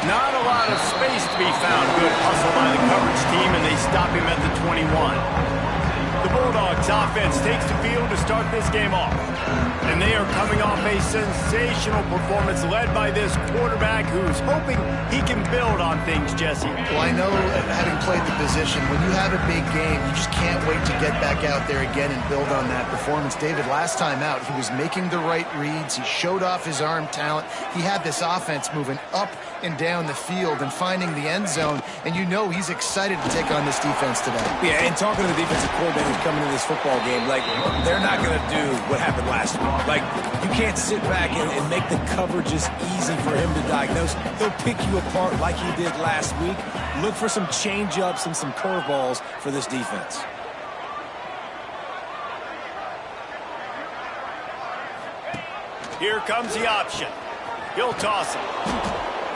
Not a lot of space to be found. Good hustle by the coverage team, and they stop him at the 21. The Bulldogs offense takes the field to start this game off. And they are coming off a sensational performance led by this quarterback who's hoping he can build on things, Jesse. Well, I know, having played the position, when you have a big game, you just can't wait to get back out there again and build on that performance. David, last time out, he was making the right reads. He showed off his arm talent. He had this offense moving up and down the field and finding the end zone, and you know he's excited to take on this defense today. Yeah, and talking to the defensive coordinators coming into this football game, like, they're not going to do what happened last week. Like, you can't sit back and make the coverages easy for him to diagnose. He'll pick you apart like he did last week. Look for some change-ups and some curveballs for this defense. Here comes the option. He'll toss it.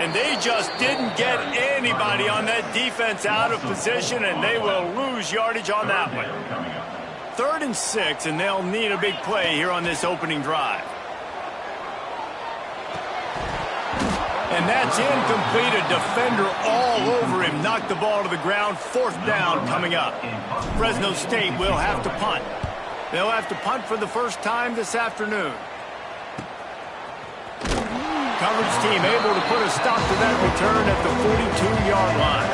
And they just didn't get anybody on that defense out of position, and they will lose yardage on that one. 3rd and 6, and they'll need a big play here on this opening drive. And that's incomplete. A defender all over him. Knocked the ball to the ground. 4th down coming up. Fresno State will have to punt. They'll have to punt for the first time this afternoon. Coverage team able to put a stop to that return at the 42-yard line.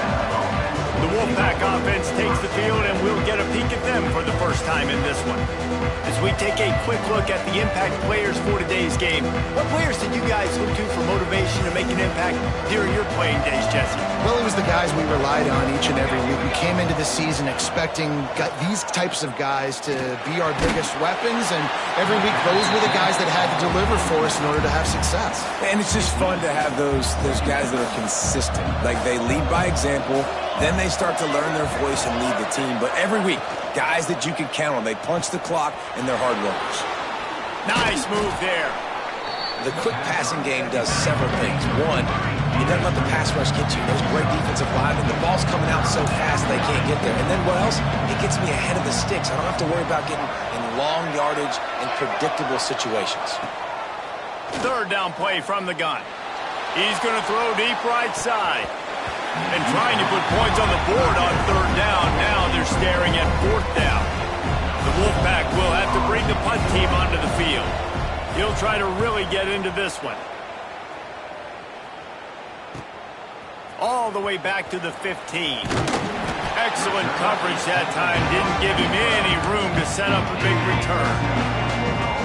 The Wolfpack offense takes the field, and we'll get a peek at them for the first time in this one. As we take a quick look at the impact players for today's game, what players did you guys look to for motivation to make an impact during your playing days, Jesse? Well, it was the guys we relied on each and every week. We came into the season expecting these types of guys to be our biggest weapons, and every week those were the guys that had to deliver for us in order to have success. And it's just fun to have those guys that are consistent. Like, they lead by example. Then they start to learn their voice and lead the team. But every week, guys that you can count on. They punch the clock, and they're hard workers. Nice move there. The quick passing game does several things. One, it doesn't let the pass rush get you. There's great defensive linemen. The ball's coming out so fast they can't get there. And then what else? It gets me ahead of the sticks. I don't have to worry about getting in long yardage and predictable situations. 3rd down play from the gun. He's going to throw deep right side. And trying to put points on the board on 3rd down. Now they're staring at 4th down. The Wolfpack will have to bring the punt team onto the field. He'll try to really get into this one. All the way back to the 15. Excellent coverage that time. Didn't give him any room to set up a big return.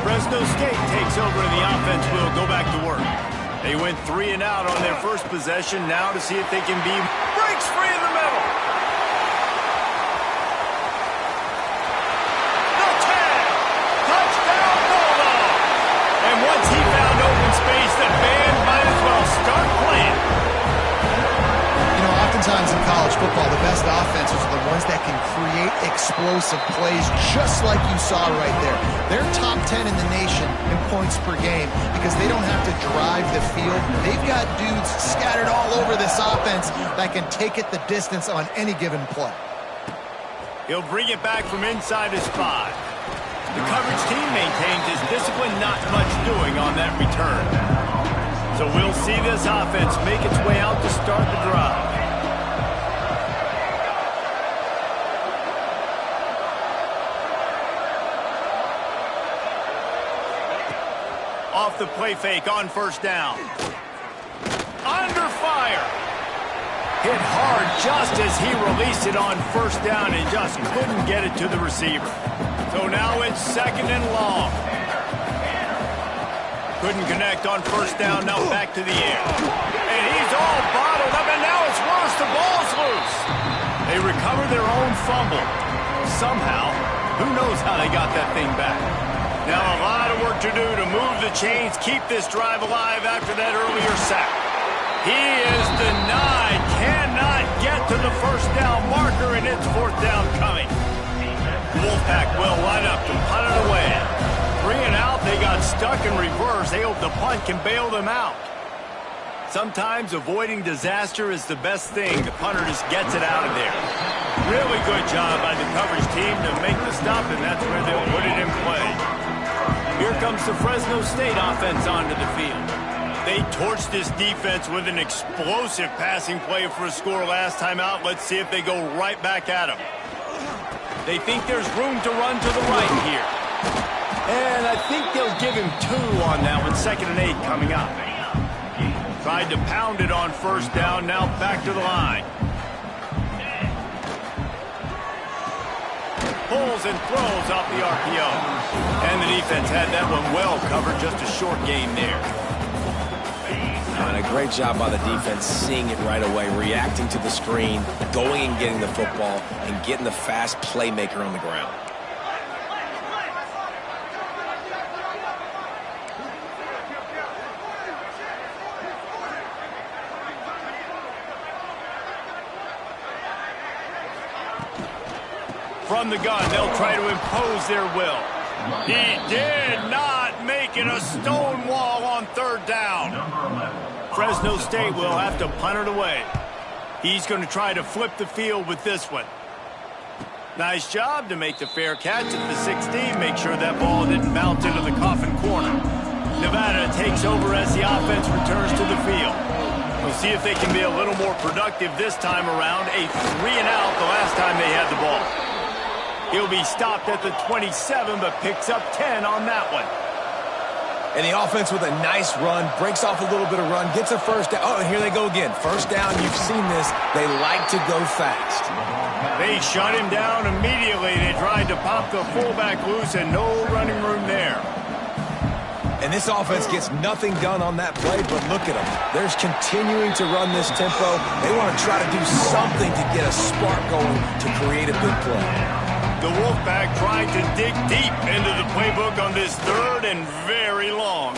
Fresno State takes over and the offense will go back to work. They went 3 and out on their first possession. Now to see if they can be breaks free in the middle. No tag. Touchdown Bulldog. And once he found open space, the band might as well start playing. You know, oftentimes in college football, the best offenses are the ones that can create explosive plays just like you saw right there. They're top 10 in the nation in points per game because they don't have to drive the field. They've got dudes scattered all over this offense that can take it the distance on any given play. He'll bring it back from inside his 5. The coverage team maintains his discipline, not much doing on that return. So we'll see this offense make its way out to start the drive. Off the play fake on 1st down. Under fire. Hit hard just as he released it on 1st down and just couldn't get it to the receiver. So now it's 2nd and long. Couldn't connect on 1st down, now back to the air. And he's all bottled up, and now it's worse. The ball's loose. They recover their own fumble. Somehow, who knows how they got that thing back. Now a lot of work to do to move the chains, keep this drive alive after that earlier sack. He is denied, cannot get to the 1st down marker, and it's 4th down coming. Wolfpack will line up to punt it away. 3 and out, they got stuck in reverse. They hope the punt can bail them out. Sometimes avoiding disaster is the best thing. The punter just gets it out of there. Really good job by the coverage team to make the stop, and that's where they'll put it in play. Here comes the Fresno State offense onto the field. They torched this defense with an explosive passing play for a score last time out. Let's see if they go right back at them. They think there's room to run to the right here. And I think they'll give him 2 on that one. 2nd and 8 coming up. Tried to pound it on first down. Now back to the line. Pulls and throws off the RPO. And the defense had that one well covered. Just a short gain there. And a great job by the defense seeing it right away, reacting to the screen, going and getting the football, and getting the fast playmaker on the ground. From the gun, they'll try to impose their will. He did not make it a stone wall on 3rd down. Fresno State will have to punt it away. He's going to try to flip the field with this one. Nice job to make the fair catch at the 16. Make sure that ball didn't bounce into the coffin corner. Nevada takes over as the offense returns to the field. We'll see if they can be a little more productive this time around. A 3-and-out the last time they had the ball. He'll be stopped at the 27, but picks up 10 on that one. And the offense with a nice run, breaks off a little bit of run, gets a first down. Oh, and here they go again. First down, you've seen this. They like to go fast. They shut him down immediately. They tried to pop the fullback loose, and no running room there. And this offense gets nothing done on that play, but look at them. They're continuing to run this tempo. They want to try to do something to get a spark going to create a big play. The Wolfpack trying to dig deep into the playbook on this 3rd and very long.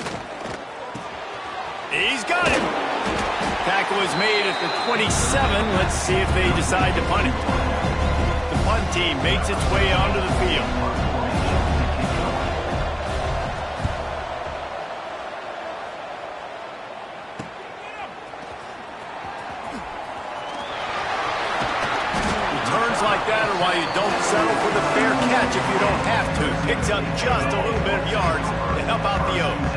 He's got it. Tackle is made at the 27. Let's see if they decide to punt it. The punt team makes its way onto the field. Like that or why you don't settle for the fair catch if you don't have to. Picks up just a little bit of yards to help out the O's.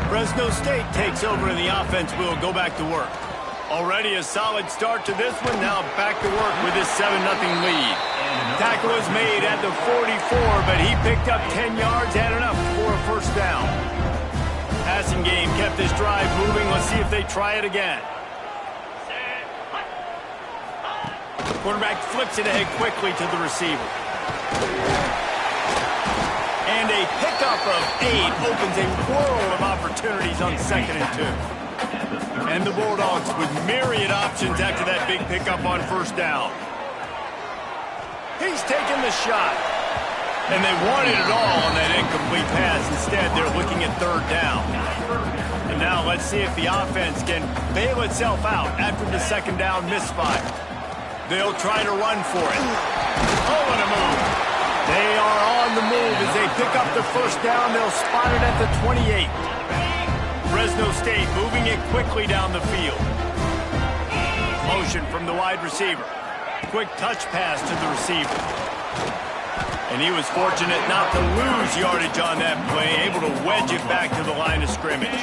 Fresno State takes over and the offense will go back to work. Already a solid start to this one. Now back to work with this 7-0 lead. Tackle is made at the 44, but he picked up 10 yards and enough for a first down. Passing game kept this drive moving. Let's see if they try it again. Quarterback flips it ahead quickly to the receiver. And a pickup of 8 opens a world of opportunities on 2nd and 2. And the Bulldogs with myriad options after that big pickup on first down. He's taking the shot. And they wanted it all on that incomplete pass. Instead, they're looking at 3rd down. And now let's see if the offense can bail itself out after the 2nd down misfire. They'll try to run for it. Oh, what a move. They are on the move as they pick up the first down. They'll spot it at the 28. Fresno State moving it quickly down the field. Motion from the wide receiver. Quick touch pass to the receiver. And he was fortunate not to lose yardage on that play, able to wedge it back to the line of scrimmage.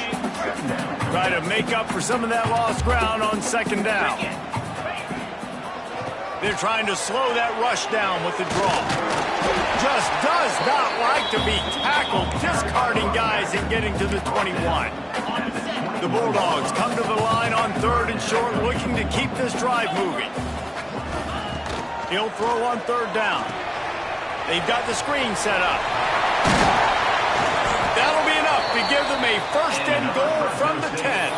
Try to make up for some of that lost ground on 2nd down. They're trying to slow that rush down with the draw. Just does not like to be tackled, discarding guys and getting to the 21. The Bulldogs come to the line on 3rd and short, looking to keep this drive moving. He'll throw on 3rd down. They've got the screen set up. That'll be enough to give them a 1st and goal from the 10.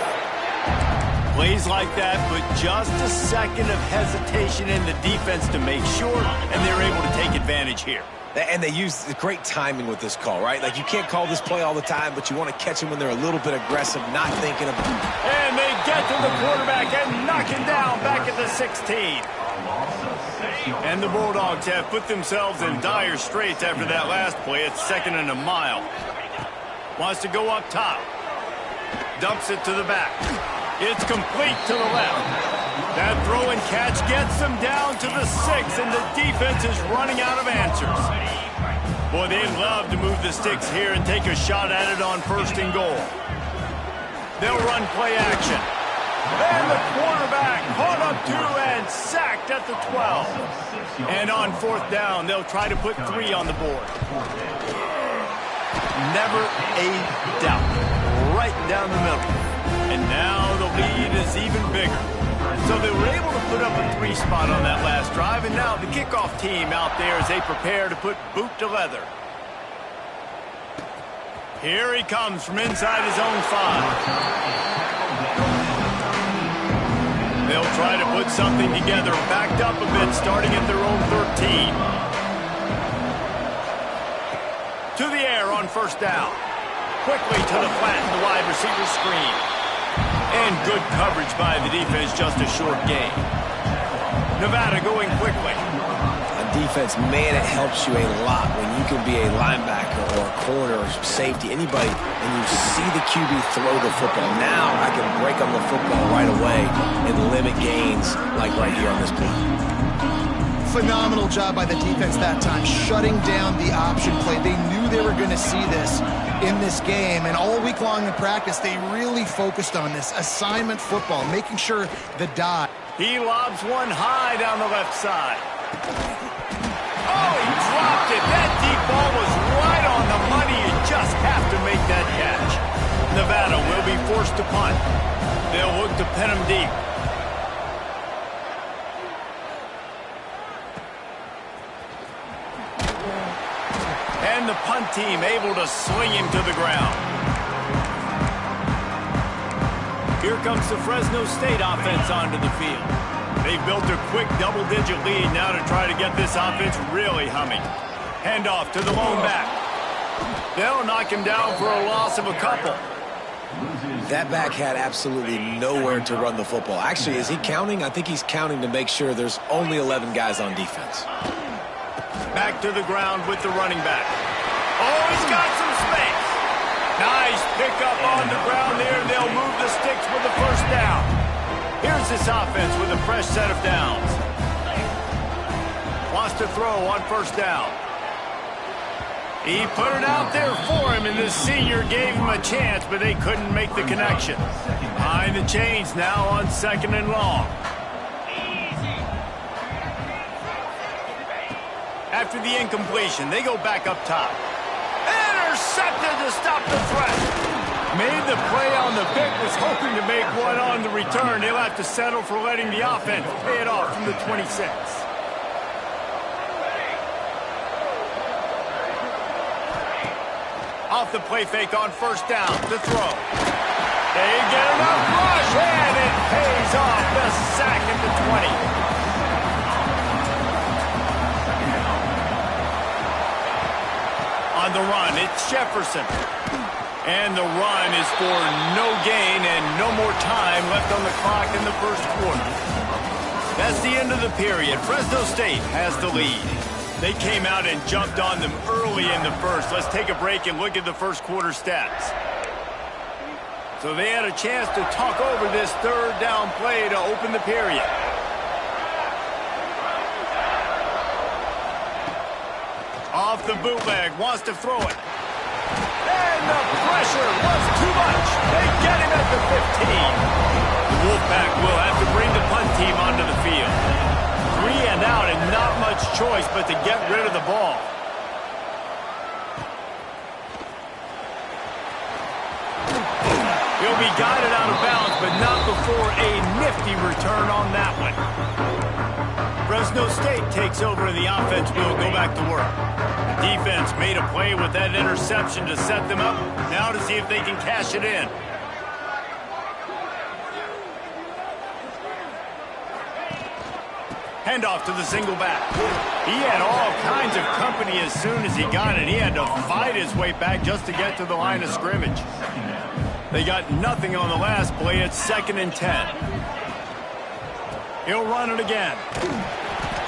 Plays like that, but just a second of hesitation in the defense to make sure, and they're able to take advantage here. And they use the great timing with this call, right? Like, you can't call this play all the time, but you want to catch them when they're a little bit aggressive, not thinking of... And they get to the quarterback and knock him down back at the 16. And the Bulldogs have put themselves in dire straits after that last play. It's 2nd and a mile. Wants to go up top. Dumps it to the back. It's complete to the left. That throw and catch gets them down to the 6, and the defense is running out of answers. Boy, they'd love to move the sticks here and take a shot at it on 1st and goal. They'll run play action. And the quarterback caught up to and sacked at the 12. And on 4th down, they'll try to put 3 on the board. Never a doubt. Right down the middle. And now the lead is even bigger. So they were able to put up a 3 spot on that last drive, and now the kickoff team out there as they prepare to put boot to leather. Here he comes from inside his own 5. They'll try to put something together, backed up a bit, starting at their own 13. To the air on 1st down. Quickly to the flat in the wide receiver screen. And good coverage by the defense, just a short gain. Nevada going quickly. On defense, man, it helps you a lot when you can be a linebacker or a corner or safety, anybody, and you see the QB throw the football. Now I can break on the football right away and limit gains like right here on this play. Phenomenal job by the defense that time, shutting down the option play. They knew they were going to see this in this game, and all week long in practice, they really focused on this assignment football, making sure the dot. He lobs one high down the left side. Oh, he dropped it. That deep ball was right on the money. You just have to make that catch. Nevada will be forced to punt. They'll look to pin him deep. And the punt team able to sling him to the ground. Here comes the Fresno State offense onto the field. They've built a quick double-digit lead now to try to get this offense really humming. Handoff to the lone back. They'll knock him down for a loss of a couple. That back had absolutely nowhere to run the football. Actually, is he counting? I think he's counting to make sure there's only 11 guys on defense. Back to the ground with the running back. Oh, he's got some space. Nice pickup on the ground there. They'll move the sticks with the 1st down. Here's this offense with a fresh set of downs. Wants to throw on 1st down. He put it out there for him, and this senior gave him a chance, but they couldn't make the connection. Behind the chains now on 2nd and long. After the incompletion, they go back up top. Intercepted to stop the threat. Made the play on the pick, was hoping to make one on the return. They'll have to settle for letting the offense pay it off from the 26. Off the play fake on 1st down to throw. They get enough rush, and it pays off. The sack at the 20. On the run, it's Jefferson. And the run is for no gain and no more time left on the clock in the 1st quarter. That's the end of the period. Fresno State has the lead. They came out and jumped on them early in the 1st. Let's take a break and look at the 1st quarter stats. So they had a chance to talk over this 3rd down play to open the period. Off the bootleg, wants to throw it. And the pressure was too much. They get him at the 15. The Wolfpack will have to bring the punt team onto the field. 3 and out and not much choice but to get rid of the ball. He'll be guided out of bounds, but not before a nifty return on that one. Fresno State takes over and the offense will go back to work. The defense made a play with that interception to set them up. Now to see if they can cash it in. Handoff to the single back. He had all kinds of company as soon as he got it. He had to fight his way back just to get to the line of scrimmage. They got nothing on the last play. It's 2nd and 10. He'll run it again.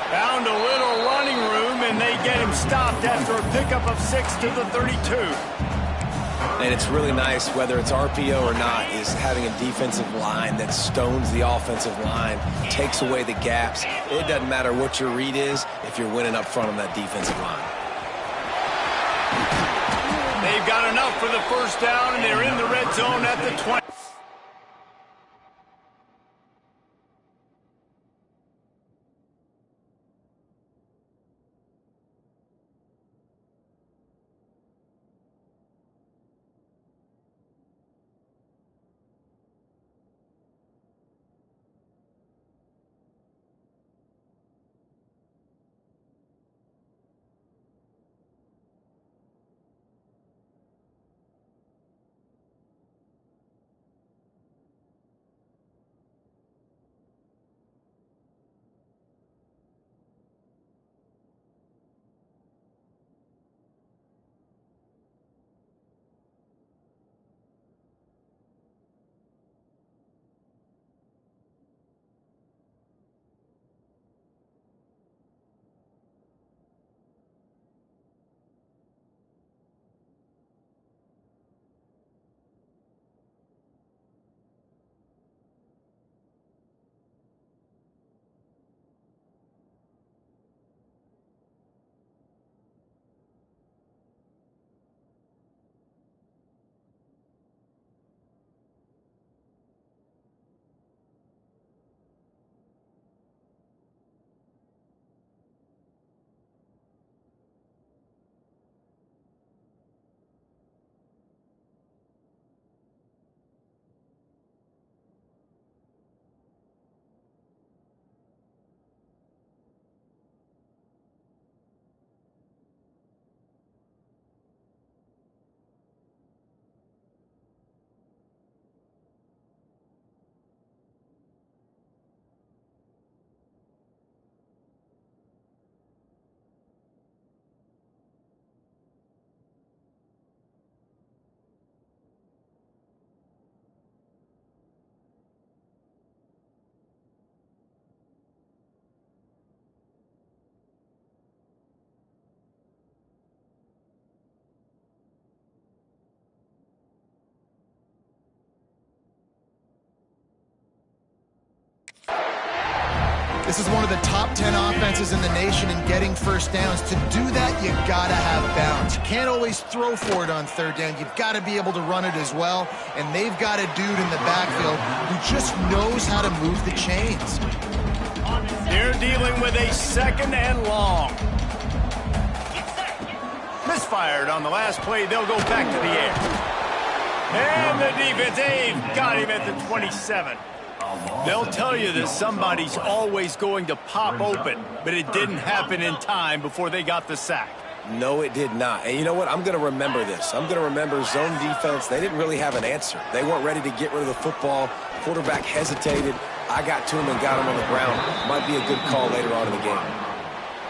Found a little running room, and they get him stopped after a pickup of 6 to the 32. And it's really nice, whether it's RPO or not, is having a defensive line that stones the offensive line, takes away the gaps. It doesn't matter what your read is if you're winning up front on that defensive line. They've got enough for the 1st down, and they're in the red zone at the 20. This is one of the top 10 offenses in the nation in getting first downs. To do that, you gotta have balance. You can't always throw for it on third down. You've got to be able to run it as well. And they've got a dude in the backfield who just knows how to move the chains. They're dealing with a 2nd and long. Misfired on the last play. They'll go back to the air. And the defense, they've got him at the 27. They'll tell you that somebody's always going to pop open, but it didn't happen in time before they got the sack. No, it did not. And you know what? I'm going to remember this. I'm going to remember zone defense. They didn't really have an answer. They weren't ready to get rid of the football. Quarterback hesitated. I got to him and got him on the ground. Might be a good call later on in the game.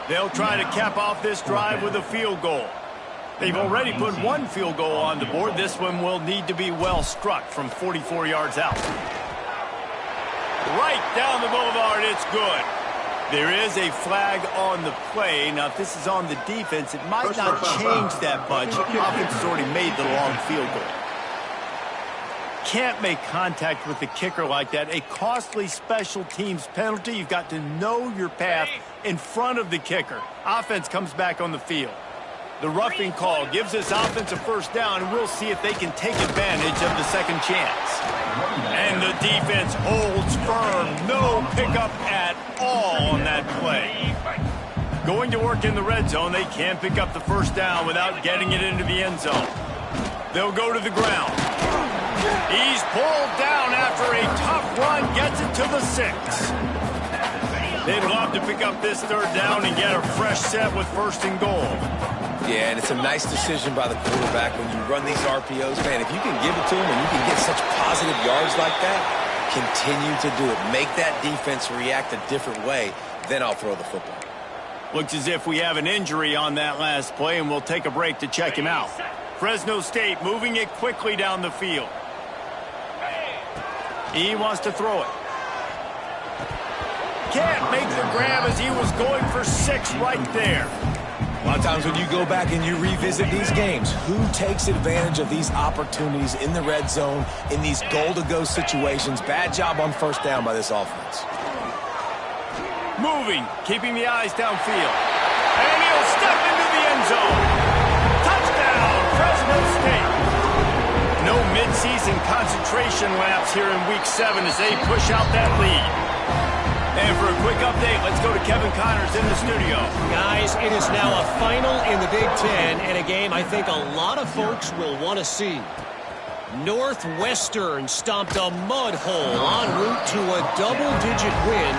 They'll try to cap off this drive with a field goal. They've already put one field goal on the board. This one will need to be well struck from 44 yards out. Right down the boulevard, it's good. There is a flag on the play. Now, if this is on the defense, it might not change that much. Offense has already made the long field goal. Can't make contact with the kicker like that. A costly special teams penalty. You've got to know your path in front of the kicker. Offense comes back on the field. The roughing call gives this offense a first down, and we'll see if they can take advantage of the second chance. And the defense holds firm. No pickup at all on that play. Going to work in the red zone, they can't pick up the first down without getting it into the end zone. They'll go to the ground. He's pulled down after a tough run, gets it to the 6. They'd love to pick up this third down and get a fresh set with 1st and goal. Yeah, and it's a nice decision by the quarterback when you run these RPOs. Man, if you can give it to him and you can get such positive yards like that, continue to do it. Make that defense react a different way, then I'll throw the football. Looks as if we have an injury on that last play, and we'll take a break to check him out. Fresno State moving it quickly down the field. He wants to throw it. Can't make the grab as he was going for 6 right there. A lot of times when you go back and you revisit these games, who takes advantage of these opportunities in the red zone, in these goal-to-go situations? Bad job on first down by this offense. Moving, keeping the eyes downfield. And he'll step into the end zone. Touchdown, Fresno State. No midseason concentration laps here in Week 7 as they push out that lead. And for a quick update, let's go to Kevin Connors in the studio. Guys, it is now a final in the Big Ten and a game I think a lot of folks will want to see. Northwestern stomped a mud hole en route to a double-digit win,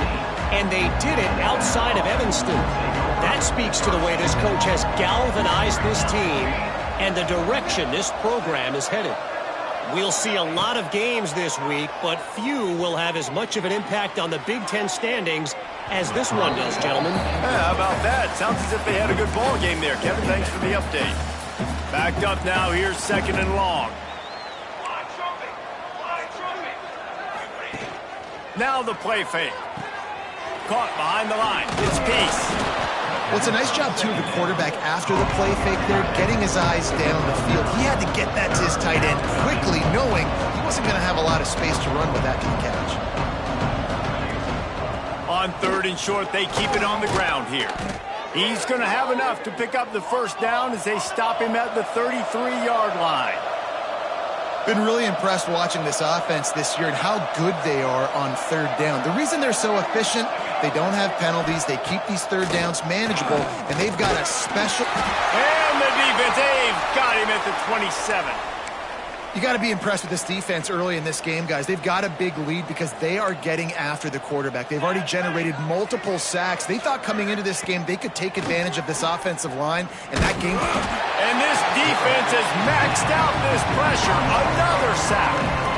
and they did it outside of Evanston. That speaks to the way this coach has galvanized this team and the direction this program is headed. We'll see a lot of games this week, but few will have as much of an impact on the Big Ten standings as this one does, gentlemen. Yeah, how about that? Sounds as if they had a good ball game there. Kevin, thanks for the update. Backed up now. Here's 2nd and long. Now the play fake. Caught behind the line. It's Peace. Well, it's a nice job, too, of the quarterback after the play fake there, getting his eyes down the field. He had to get that to his tight end quickly, knowing he wasn't going to have a lot of space to run with that to the catch. On 3rd and short, they keep it on the ground here. He's going to have enough to pick up the first down as they stop him at the 33-yard line. Been really impressed watching this offense this year and how good they are on 3rd down. The reason they're so efficient, they don't have penalties. They keep these 3rd downs manageable, and they've got a special... And the defense, they've got him at the 27. You got to be impressed with this defense early in this game, guys. They've got a big lead because they are getting after the quarterback. They've already generated multiple sacks. They thought coming into this game they could take advantage of this offensive line, and that game... And this defense has maxed out this pressure. Another sack.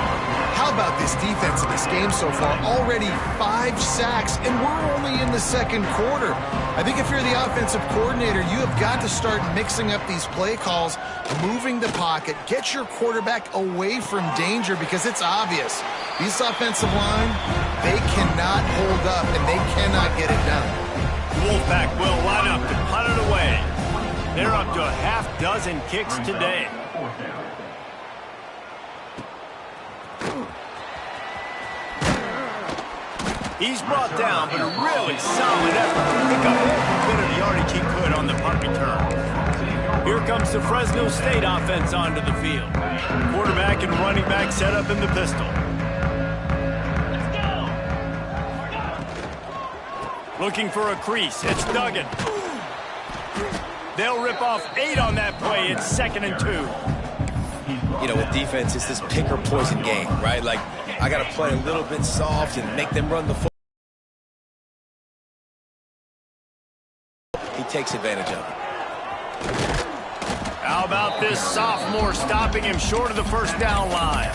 How about this defense in this game so far? Already 5 sacks, and we're only in the 2nd quarter. I think if you're the offensive coordinator, you have got to start mixing up these play calls, moving the pocket, get your quarterback away from danger because it's obvious. This offensive line, they cannot hold up, and they cannot get it done. Wolfpack will line up to punt it away. They're up to a half-dozen kicks today. He's brought down, but a really solid effort to pick up every bit of yardage he could on the punt return. Here comes the Fresno State offense onto the field. Quarterback and running back set up in the pistol. Looking for a crease. It's Duggan. They'll rip off 8 on that play. It's 2nd and 2. You know, with defense, it's this pick or poison game, right? Like, I got to play a little bit soft and make them run the football. He takes advantage of it. How about this sophomore stopping him short of the first down line?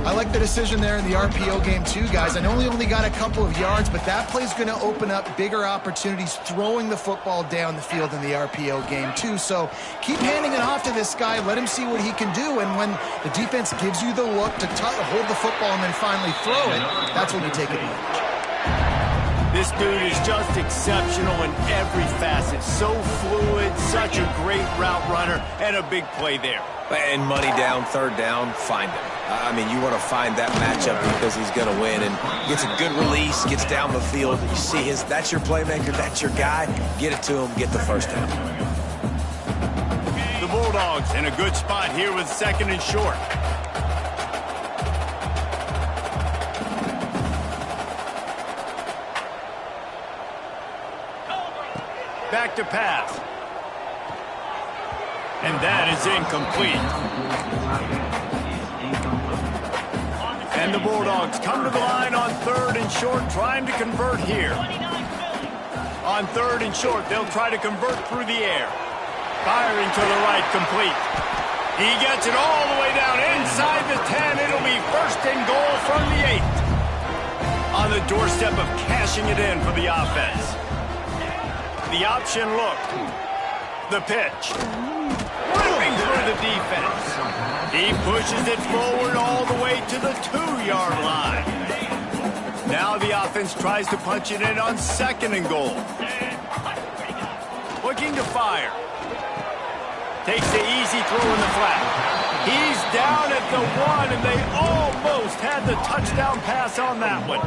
I like the decision there in the RPO game too, guys. I know he only got a couple of yards, but that play's going to open up bigger opportunities throwing the football down the field in the RPO game too. So keep handing it off to this guy. Let him see what he can do. And when the defense gives you the look to hold the football and then finally throw it, that's when you take advantage. This dude is just exceptional in every facet. So fluid, such a great route runner, and a big play there. And money down, 3rd down, find him. I mean, you want to find that matchup because he's going to win. And gets a good release, gets down the field. You see that's your playmaker, that's your guy. Get it to him, get the first down. The Bulldogs in a good spot here with 2nd and short. Back to pass. And that is incomplete. And the Bulldogs come to the line on 3rd and short, trying to convert here. On 3rd and short, they'll try to convert through the air. Firing to the right, complete. He gets it all the way down inside the 10. It'll be 1st and goal from the 8. On the doorstep of cashing it in for the offense. The option look. The pitch. Ripping through the defense. He pushes it forward all the way to the 2-yard line. Now the offense tries to punch it in on 2nd and goal. Looking to fire. Takes the easy throw in the flat. He's down at the 1, and they almost had the touchdown pass on that one.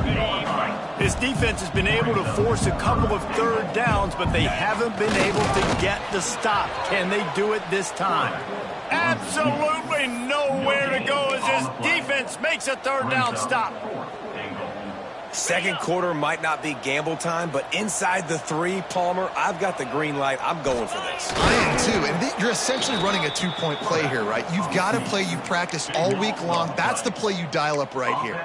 This defense has been able to force a couple of 3rd downs, but they haven't been able to get the stop. Can they do it this time? Absolutely nowhere to go as this defense makes a 3rd down stop. 2nd quarter might not be gamble time, but inside the 3, Palmer, I've got the green light. I'm going for this. I am too, and you're essentially running a 2-point play here, right? You've got a play you practice all week long. That's the play you dial up right here.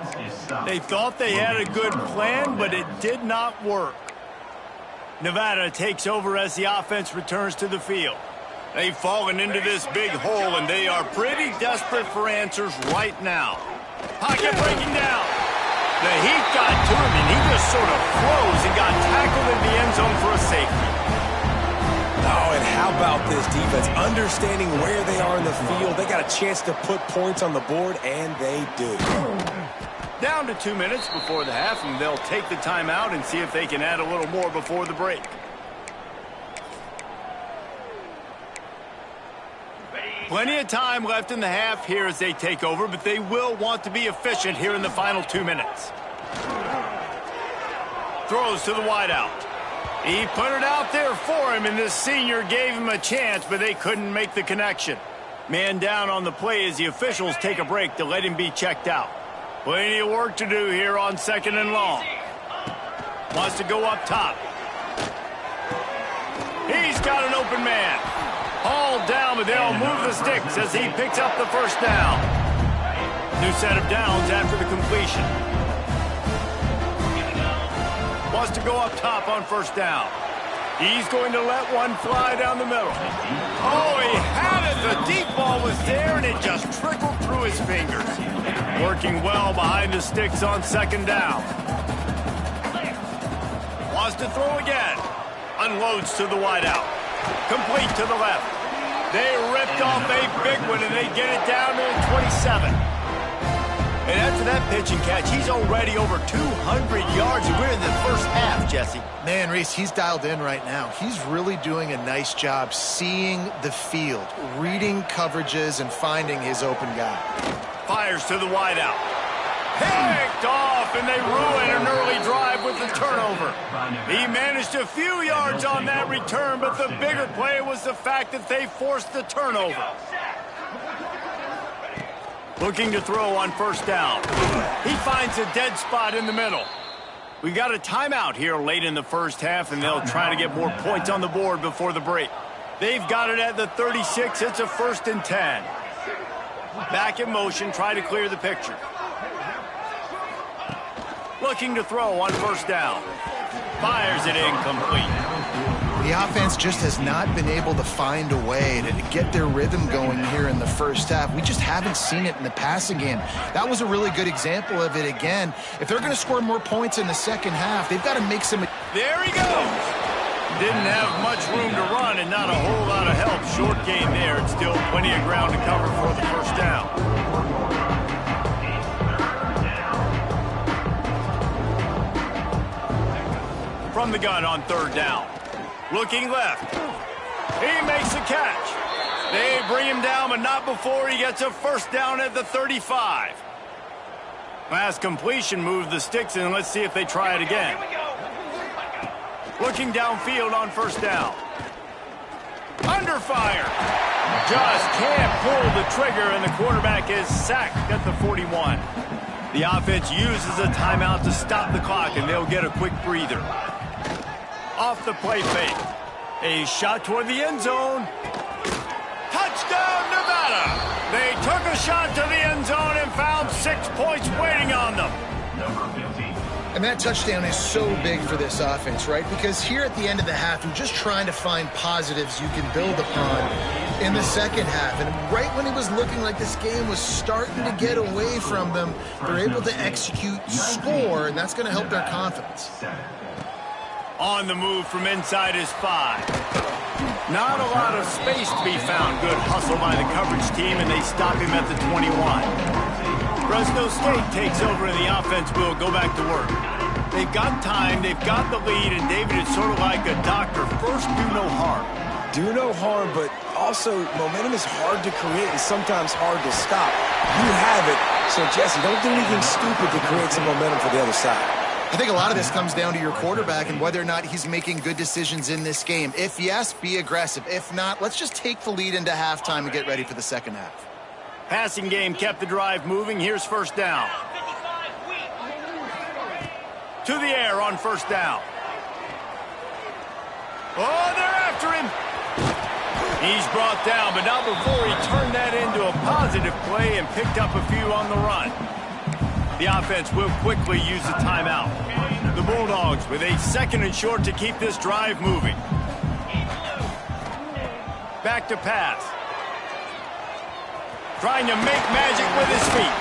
They thought they had a good plan, but it did not work. Nevada takes over as the offense returns to the field. They've fallen into this big hole, and they are pretty desperate for answers right now. Pocket breaking down. The heat got to him, and he just sort of froze and got tackled in the end zone for a safety. Oh, and how about this defense? Understanding where they are in the field. They got a chance to put points on the board, and they do. Down to 2 minutes before the half, and they'll take the timeout and see if they can add a little more before the break. Plenty of time left in the half here as they take over, but they will want to be efficient here in the final 2 minutes. Throws to the wideout. He put it out there for him, and this senior gave him a chance, but they couldn't make the connection. Man down on the play as the officials take a break to let him be checked out. Plenty of work to do here on 2nd and long. Wants to go up top. He's got an open man. Hauled down, but they'll move the sticks as he picks up the 1st down. New set of downs after the completion. Wants to go up top on 1st down. He's going to let one fly down the middle. Oh, he had it. The deep ball was there, and it just trickled through his fingers. Working well behind the sticks on 2nd down. Wants to throw again. Unloads to the wideout. Complete to the left. They ripped off a big one, and they get it down to the 27. And after that pitch and catch, he's already over 200 yards, and we're in the first half, Jesse. Man, Reese, he's dialed in right now. He's really doing a nice job seeing the field, reading coverages, and finding his open guy. Fires to the wideout. Picked off, and they ruin an early drive with the turnover. He managed a few yards on that return, but the bigger play was the fact that they forced the turnover. Looking to throw on first down. He finds a dead spot in the middle. We got a timeout here late in the first half, and they'll try to get more points on the board before the break. They've got it at the 36. It's a 1st and 10. Back in motion, try to clear the picture. Looking to throw on first down. Fires it incomplete. The offense just has not been able to find a way to get their rhythm going here in the first half. We just haven't seen it in the passing game. That was a really good example of it again. If they're going to score more points in the second half, they've got to make some... There he goes! Didn't have much room to run and not a whole lot of help. Short gain there. It's still plenty of ground to cover for the first down. From the gun on 3rd down. Looking left. He makes a catch. They bring him down, but not before he gets a first down at the 35. Last completion moved the sticks, and let's see if they try it again. Looking downfield on first down. Under fire. Just can't pull the trigger, and the quarterback is sacked at the 41. The offense uses a timeout to stop the clock, and they'll get a quick breather. Off the play fake. A shot toward the end zone. Touchdown, Nevada! They took a shot to the end zone and found 6 points waiting on them. And that touchdown is so big for this offense, right? Because here at the end of the half, you're just trying to find positives you can build upon in the second half. And right when it was looking like this game was starting to get away from them, they're able to execute, score, and that's going to help their confidence. On the move from inside his 5. Not a lot of space to be found. Good hustle by the coverage team, and they stop him at the 21. Fresno State takes over, and the offense will go back to work. They've got time, they've got the lead, and David, it's sort of like a doctor. First, do no harm. Do no harm, but also momentum is hard to create and sometimes hard to stop. You have it, so Jesse, don't do anything stupid to create some momentum for the other side. I think a lot of this comes down to your quarterback and whether or not he's making good decisions in this game. If yes, be aggressive. If not, let's just take the lead into halftime and get ready for the second half. Passing game kept the drive moving. Here's first down. To the air on first down. Oh, they're after him. He's brought down, but not before he turned that into a positive play and picked up a few on the run. The offense will quickly use the timeout. The Bulldogs with a 2nd and short to keep this drive moving. Back to pass. Trying to make magic with his feet.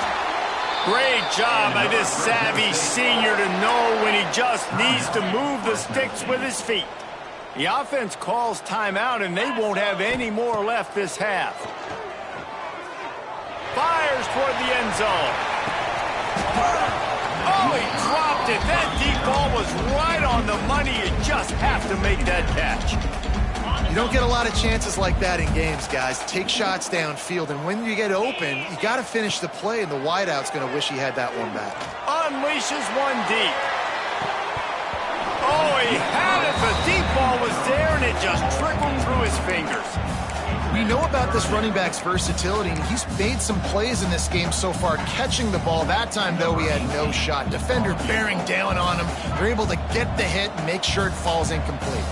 Great job by this savvy senior to know when he just needs to move the sticks with his feet. The offense calls timeout, and they won't have any more left this half. Fires toward the end zone. Oh, he dropped it. That deep ball was right on the money. You just have to make that catch. You don't get a lot of chances like that in games, guys. Take shots downfield, and when you get open, you got to finish the play, and the wideout's going to wish he had that one back. Unleashes one deep. Oh, he had it. The deep ball was there, and it just trickled through his fingers. We know about this running back's versatility, and he's made some plays in this game so far, catching the ball. That time, though, he had no shot. Defender bearing down on him. They're able to get the hit and make sure it falls incomplete.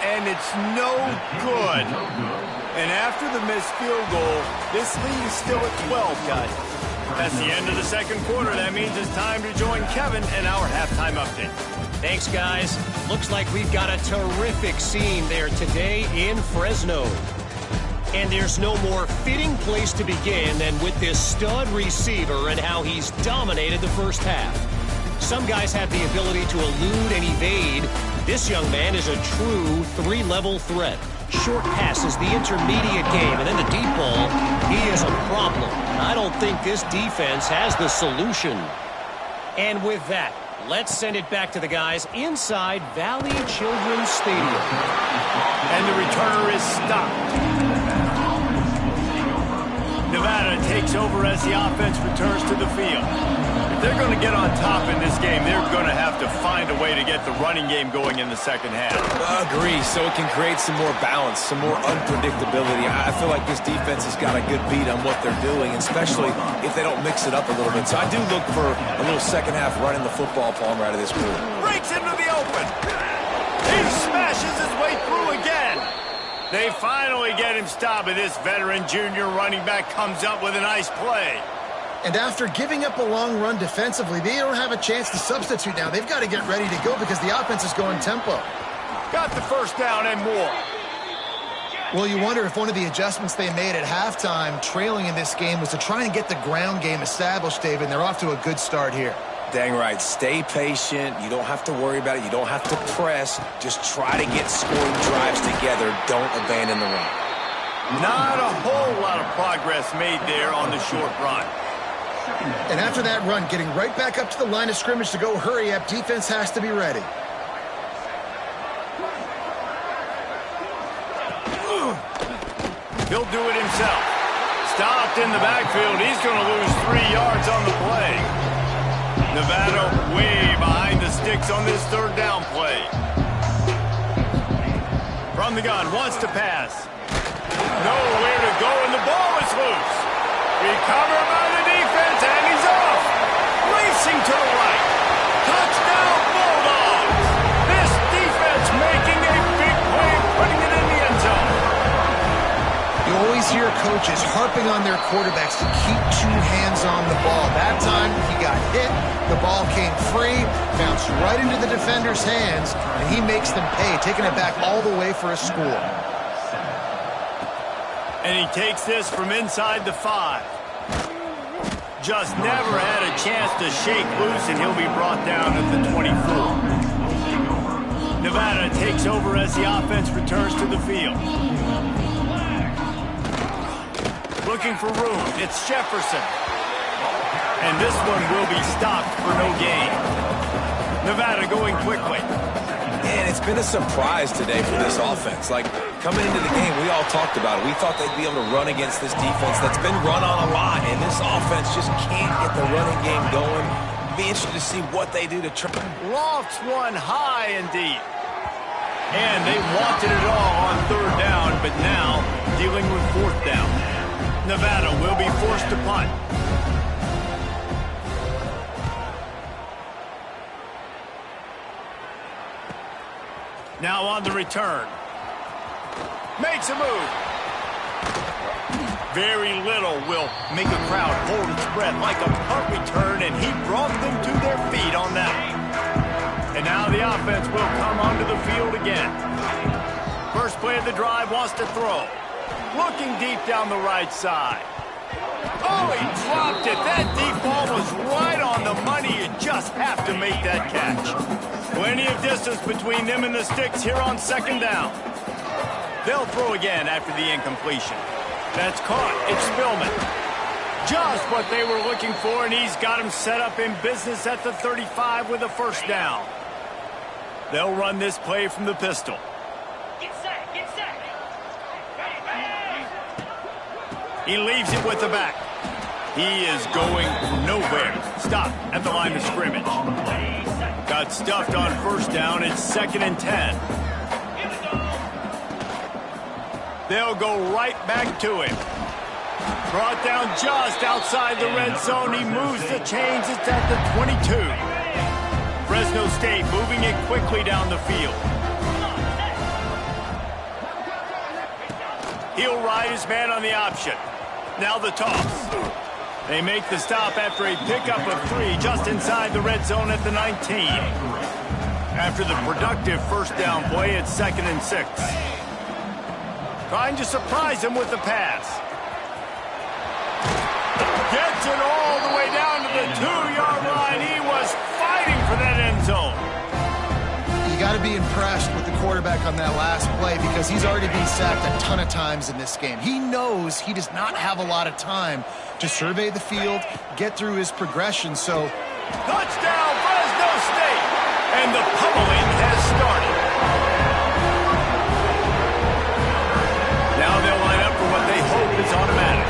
And it's no good. And after the missed field goal, this lead is still at 12, guys. That's the end of the second quarter. That means it's time to join Kevin in our halftime update. Thanks, guys. Looks like we've got a terrific scene there today in Fresno. And there's no more fitting place to begin than with this stud receiver and how he's dominated the first half. Some guys have the ability to elude and evade. This young man is a true three-level threat. Short passes, the intermediate game, and then the deep ball. He is a problem. I don't think this defense has the solution. And with that, Let's send it back to the guys inside Valley Children's Stadium. And the returner is stopped. Nevada takes over as the offense returns to the field. If they're going to get on top in this game, they're going to have to find a way to get the running game going in the second half. Agree, so it can create some more balance, some more unpredictability. I feel like this defense has got a good beat on what they're doing, especially if they don't mix it up a little bit. So I do look for a little second half running the football palm right of this group. Breaks into the open. He smashes his way through again. They finally get him stopped, and this veteran junior running back comes up with a nice play. And after giving up a long run defensively, they don't have a chance to substitute now. They've got to get ready to go because the offense is going tempo. Got the first down and more. Well, you wonder if one of the adjustments they made at halftime, trailing in this game, was to try and get the ground game established, David, and they're off to a good start here. Dang right. Stay patient. You don't have to worry about it. You don't have to press. Just try to get scoring drives together. Don't abandon the run. Not a whole lot of progress made there on the short run. And after that run, getting right back up to the line of scrimmage to go hurry up, defense has to be ready. He'll do it himself. Stopped in the backfield. He's going to lose 3 yards on the play. Nevada way behind the sticks on this third down play. From the gun, wants to pass. Nowhere to go, and the ball is loose. Recovered by the defense, and he's off. Racing to the right. Touchdown, Bulldogs. This defense making a big play, putting it in the end zone. You always hear coaches harping on their quarterbacks to keep 2 hands on the ball. That time, he got hit. The ball came free, bounced right into the defender's hands, and he makes them pay, taking it back all the way for a score. And he takes this from inside the 5. Just never had a chance to shake loose, and he'll be brought down at the 24. Nevada takes over as the offense returns to the field. Looking for room. It's Jefferson. And this one will be stopped for no gain. Nevada going quickly. Man, it's been a surprise today for this offense. Like, coming into the game, we all talked about it. We thought they'd be able to run against this defense that's been run on a lot, and this offense just can't get the running game going. Be interested to see what they do to try. Lofts one high and deep. And they wanted it all on third down, but now dealing with fourth down. Nevada will be forced to punt. Now on the return. Makes a move. Very little will make a crowd hold its breath like a punt return, and he brought them to their feet on that one. And now the offense will come onto the field again. First play of the drive, wants to throw. Looking deep down the right side. Oh, he dropped it. That deep ball was right on the money. You just have to make that catch. Plenty of distance between them and the sticks here on second down. They'll throw again after the incompletion. That's caught. It's Spillman. Just what they were looking for, and he's got him set up in business at the 35 with a first down. They'll run this play from the pistol. He leaves it with the back. He is going nowhere. Stop at the line of scrimmage. Got stuffed on first down. It's 2nd and 10. They'll go right back to him. Brought down just outside the red zone. He moves the chains. It's at the 22. Fresno State moving it quickly down the field. He'll ride his man on the option. Now the toss. They make the stop after a pickup of 3 just inside the red zone at the 19. After the productive first down play, it's 2nd and 6. Trying to surprise him with the pass. Gets it all the way down to the 2-yard line. He was fighting for that end zone. You got to be impressed with the quarterback on that last play because he's already been sacked a ton of times in this game. He knows he does not have a lot of time to survey the field, get through his progression. So, touchdown, Fresno State! And the pummeling has started. Now they'll line up for what they hope is automatic.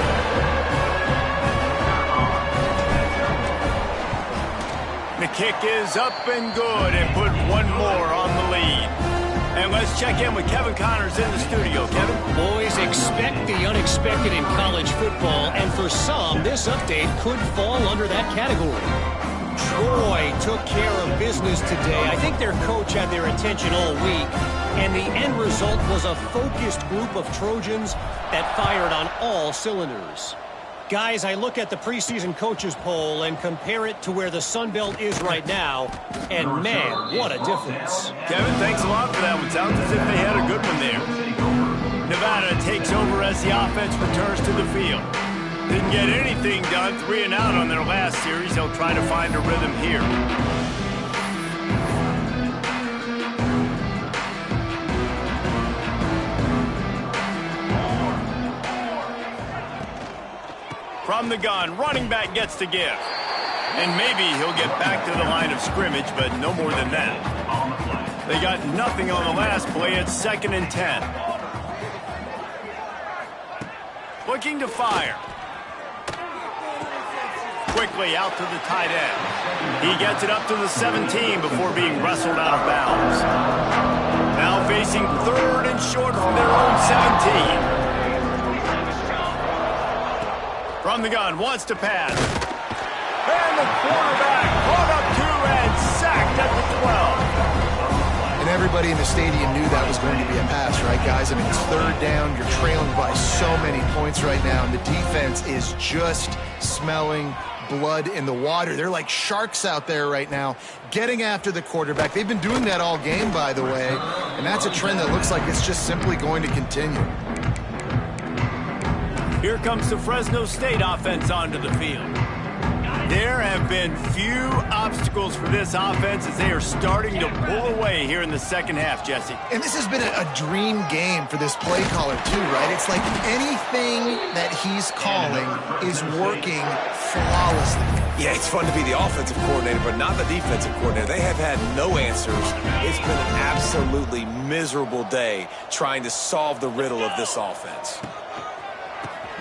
The kick is up and good and put one more on the lead. And let's check in with Kevin Connors in the studio. Kevin? Boys, expect the unexpected in college football, and for some, this update could fall under that category. Troy took care of business today. I think their coach had their attention all week, and the end result was a focused group of Trojans that fired on all cylinders. Guys, I look at the preseason coaches poll and compare it to where the Sun Belt is right now, and man, what a difference. Kevin, thanks a lot for that one. Sounds as if they had a good one there. Nevada takes over as the offense returns to the field. Didn't get anything done, 3 and out on their last series. They'll try to find a rhythm here. From the gun, running back gets to give. And maybe he'll get back to the line of scrimmage, but no more than that. They got nothing on the last play. It's 2nd and 10. Looking to fire. Quickly out to the tight end. He gets it up to the 17 before being wrestled out of bounds. Now facing 3rd and short from their own 17. From the gun, wants to pass. And the quarterback caught up 2 and sacked at the 12. And everybody in the stadium knew that was going to be a pass, right, guys? I mean, it's 3rd down. You're trailing by so many points right now, and the defense is just smelling blood in the water. They're like sharks out there right now, getting after the quarterback. They've been doing that all game, by the way, and that's a trend that looks like it's just simply going to continue. Here comes the Fresno State offense onto the field. There have been few obstacles for this offense as they are starting to pull away here in the second half, Jesse. And this has been a dream game for this play caller, too, right? It's like anything that he's calling is working flawlessly. Yeah, it's fun to be the offensive coordinator, but not the defensive coordinator. They have had no answers. It's been an absolutely miserable day trying to solve the riddle of this offense.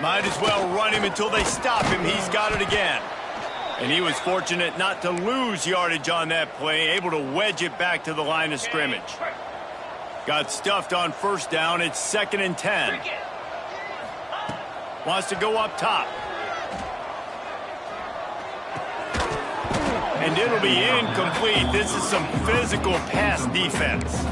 Might as well run him until they stop him. He's got it again. And he was fortunate not to lose yardage on that play, able to wedge it back to the line of scrimmage. Got stuffed on 1st down. It's 2nd and 10. Wants to go up top. And it'll be incomplete. This is some physical pass defense.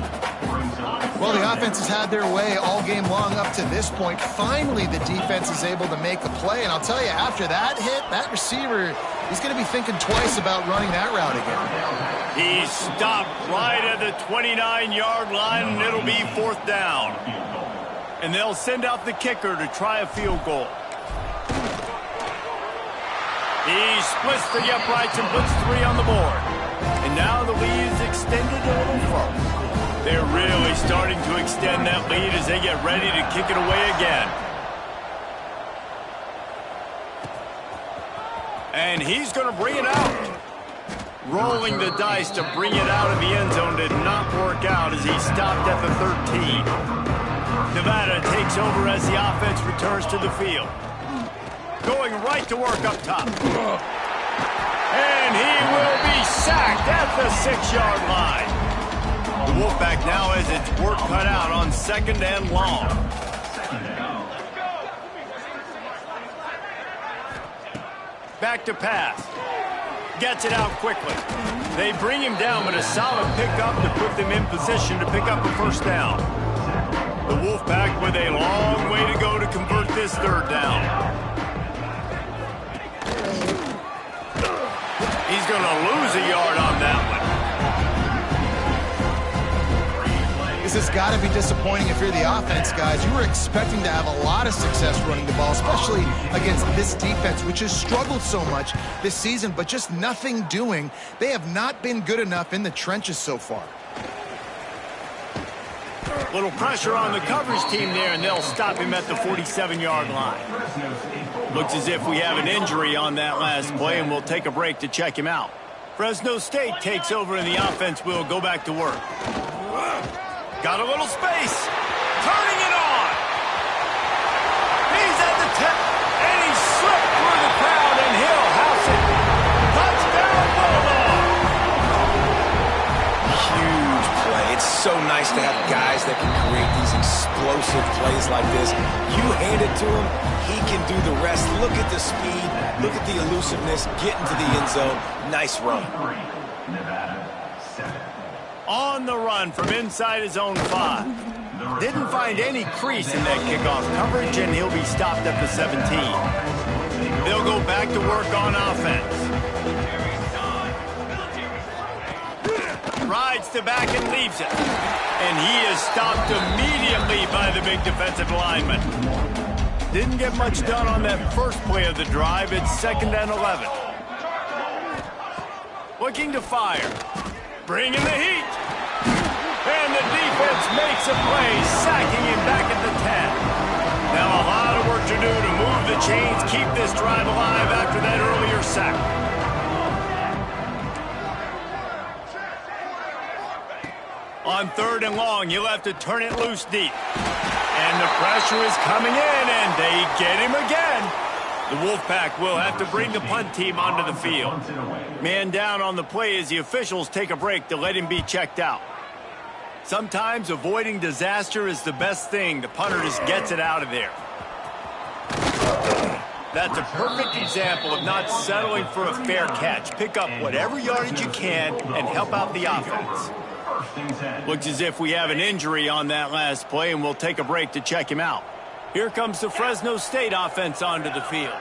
Well, the offense has had their way all game long up to this point. Finally, the defense is able to make a play. And I'll tell you, after that hit, that receiver, he's going to be thinking twice about running that route again. He stopped right at the 29-yard line, and it'll be 4th down. And they'll send out the kicker to try a field goal. He splits the uprights and puts 3 on the board. And now the lead is extended a little further. They're really starting to extend that lead as they get ready to kick it away again. And he's going to bring it out. Rolling the dice to bring it out of the end zone did not work out as he stopped at the 13. Nevada takes over as the offense returns to the field. Going right to work up top. And he will be sacked at the 6-yard line. The Wolfpack now has its work cut out on 2nd and long. Back to pass. Gets it out quickly. They bring him down, but a solid pickup to put them in position to pick up a 1st down. The Wolfpack with a long way to go to convert this 3rd down. He's going to lose a yard on that one. This has got to be disappointing if you're the offense, guys. You were expecting to have a lot of success running the ball, especially against this defense, which has struggled so much this season, but just nothing doing. They have not been good enough in the trenches so far. Little pressure on the coverage team there, and they'll stop him at the 47-yard line. Looks as if we have an injury on that last play, and we'll take a break to check him out. Fresno State takes over and the offense will go back to work. Got a little space. Turning it on. He's at the 10. And he slipped through the crowd and he'll house it. Touchdown, Bulldog. Huge play. It's so nice to have guys that can create these explosive plays like this. You hand it to him, he can do the rest. Look at the speed. Look at the elusiveness. Get into the end zone. Nice run. On the run from inside his own 5. Didn't find any crease in that kickoff coverage, and he'll be stopped at the 17. They'll go back to work on offense. Rides to back and leaves it. And he is stopped immediately by the big defensive lineman. Didn't get much done on that first play of the drive. It's 2nd and 11. Looking to fire. Bringing the heat. And the defense makes a play, sacking him back at the 10. Now a lot of work to do to move the chains, keep this drive alive after that earlier sack. On 3rd and long, he'll have to turn it loose deep. And the pressure is coming in, and they get him again. The Wolfpack will have to bring the punt team onto the field. Man down on the play as the officials take a break to let him be checked out. Sometimes avoiding disaster is the best thing. The punter just gets it out of there. That's a perfect example of not settling for a fair catch. Pick up whatever yardage you can and help out the offense. Looks as if we have an injury on that last play, and we'll take a break to check him out. Here comes the Fresno State offense onto the field.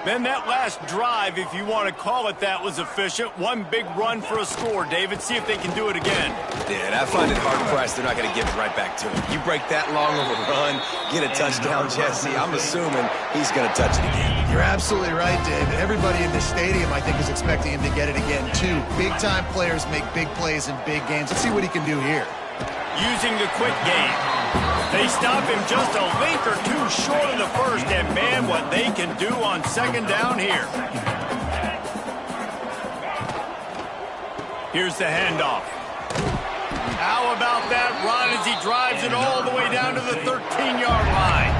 Then that last drive, if you want to call it that, was efficient. One big run for a score, David. See if they can do it again. Yeah, I find it hard-pressed. They're not going to give it right back to him. You break that long of a run, get a touchdown, Jesse, I'm assuming he's going to touch it again. You're absolutely right, Dave. Everybody in this stadium, I think, is expecting him to get it again, too. Big-time players make big plays in big games. Let's see what he can do here. Using the quick game. They stop him just a link or two short of the first, and man, what they can do on 2nd down here. Here's the handoff. How about that run as he drives it all the way down to the 13-yard line?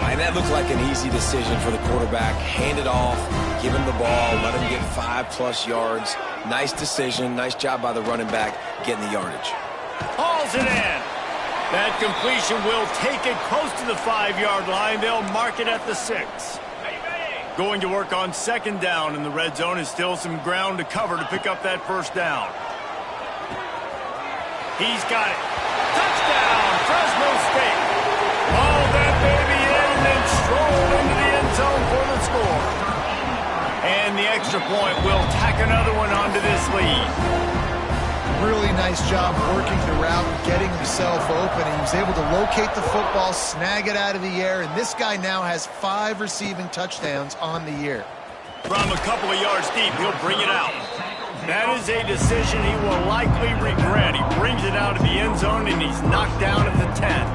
And that looked like an easy decision for the quarterback. Hand it off, give him the ball, let him get 5+ yards. Nice decision, nice job by the running back getting the yardage. Hauls it in. That completion will take it close to the 5-yard line. They'll mark it at the 6. Going to work on 2nd down, and the red zone is still some ground to cover to pick up that first down. He's got it. Touchdown, Fresno State. Haul that baby in and then stroll into the end zone for the score. And the extra point will tack another one onto this lead. Really nice job working the route and getting himself open. He was able to locate the football, snag it out of the air, and this guy now has 5 receiving touchdowns on the year. From a couple of yards deep, he'll bring it out. That is a decision he will likely regret. He brings it out of the end zone, and he's knocked down at the 10.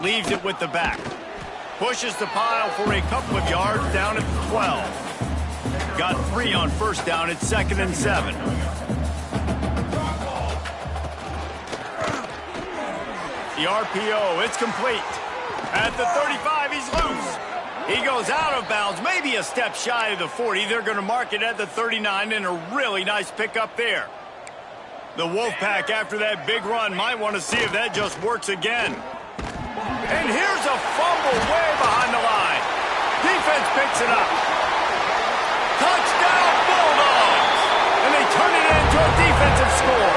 Leaves it with the back. Pushes the pile for a couple of yards down at the 12. Got 3 on 1st down. It's 2nd and 7. The RPO, it's complete. At the 35, he's loose. He goes out of bounds, maybe a step shy of the 40. They're going to mark it at the 39, and a really nice pickup there. The Wolfpack, after that big run, might want to see if that just works again. And here's a fumble way behind the line. Defense picks it up. Touchdown, Bulldogs! And they turn it into a defensive score.